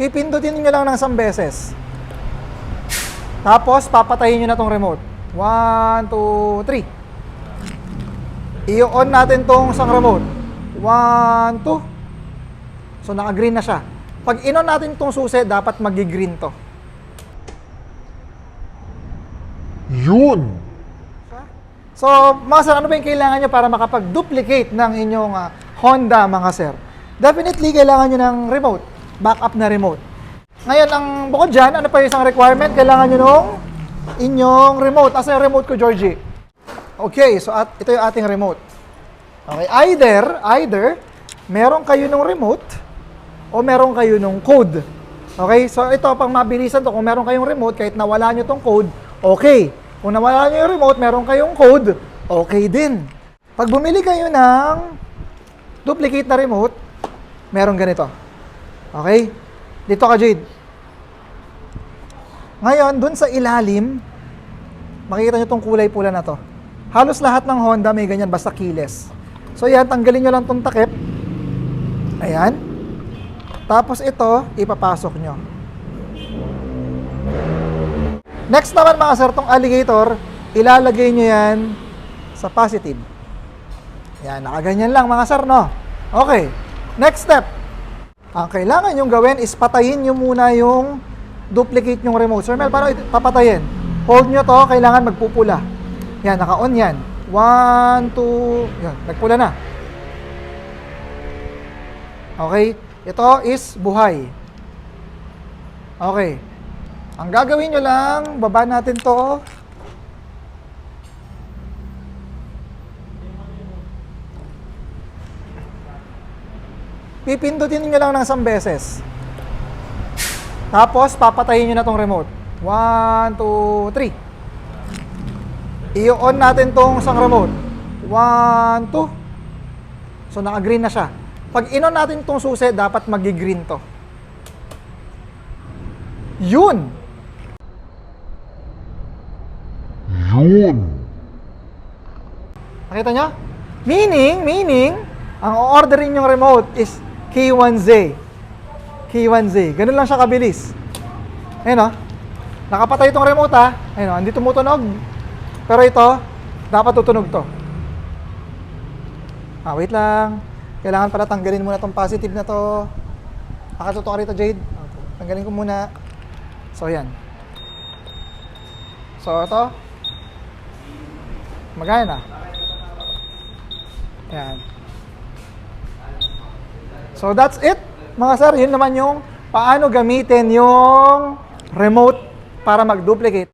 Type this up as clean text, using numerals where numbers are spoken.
Pipindutin nyo lang ng isang beses. Tapos, papatayin nyo na tong remote. 1, 2, 3. I-on natin tong isang remote. 1, 2. So, naka-green na siya. Pag in-on natin tong susi, dapat magi-green to. Yun! So, mga sir, ano ba yung kailangan nyo para makapag-duplicate ng inyong Honda, mga sir? Definitely, kailangan nyo ng remote. Backup na remote. Ngayon, ang bukod dyan, ano pa yung isang requirement? Kailangan nyo nung inyong remote. Asa yung remote ko, Georgie? Okay, so ito yung ating remote. Okay, either meron kayo nung remote o meron kayo nung code. Okay, so ito, pang mabilisan to, kung meron kayong remote, kahit nawala nyo tong code, okay. Kung nawala nyo yung remote, meron kayong code, okay din. Pag bumili kayo ng duplicate na remote, meron ganito. Okay? Dito ka, Jade. Ngayon, dun sa ilalim, makikita nyo tong kulay pula na to. Halos lahat ng Honda may ganyan, basta keyless. So yan, tanggalin nyo lang tong takip. Ayan. Tapos ito, ipapasok nyo. Next naman mga sir, tong alligator, ilalagay nyo yan sa positive. Yan, nakaganyan lang mga sir, no? Okay. Next step. Ang kailangan nyong gawin is patayin nyo muna yung duplicate nyong remote. Sir Mel, paano papatayin? Hold nyo to, kailangan magpupula. Yan, naka-on yan. 1, 2, yan, nagpula na. Okay, ito is buhay. Okay. Ang gagawin nyo lang, baba natin to. Pipindutin nyo lang ng isang beses. Tapos, papatayin nyo na tong remote. 1, 2, 3. I-on natin tong isang remote. 1, 2. So, naka-green na siya. Pag in-on natin tong susi, dapat magi-green to. Yun! Yun! Nakita nyo? Meaning, ang orderin yung remote is K1Z. K1Z. Ganun lang siya kabilis. Ayun o. Nakapatay itong remote ha. Ayun o. Hindi tumutunog. Pero ito, dapat tutunog to. Wait lang. Kailangan pala tanggalin muna itong positive na to. Nakatuto ka rito, Jade. Tanggalin ko muna. So, yan. So, ito. Magaya na. Yan. So, that's it. Mga sir, yun naman yung paano gamitin yung remote para mag-duplicate.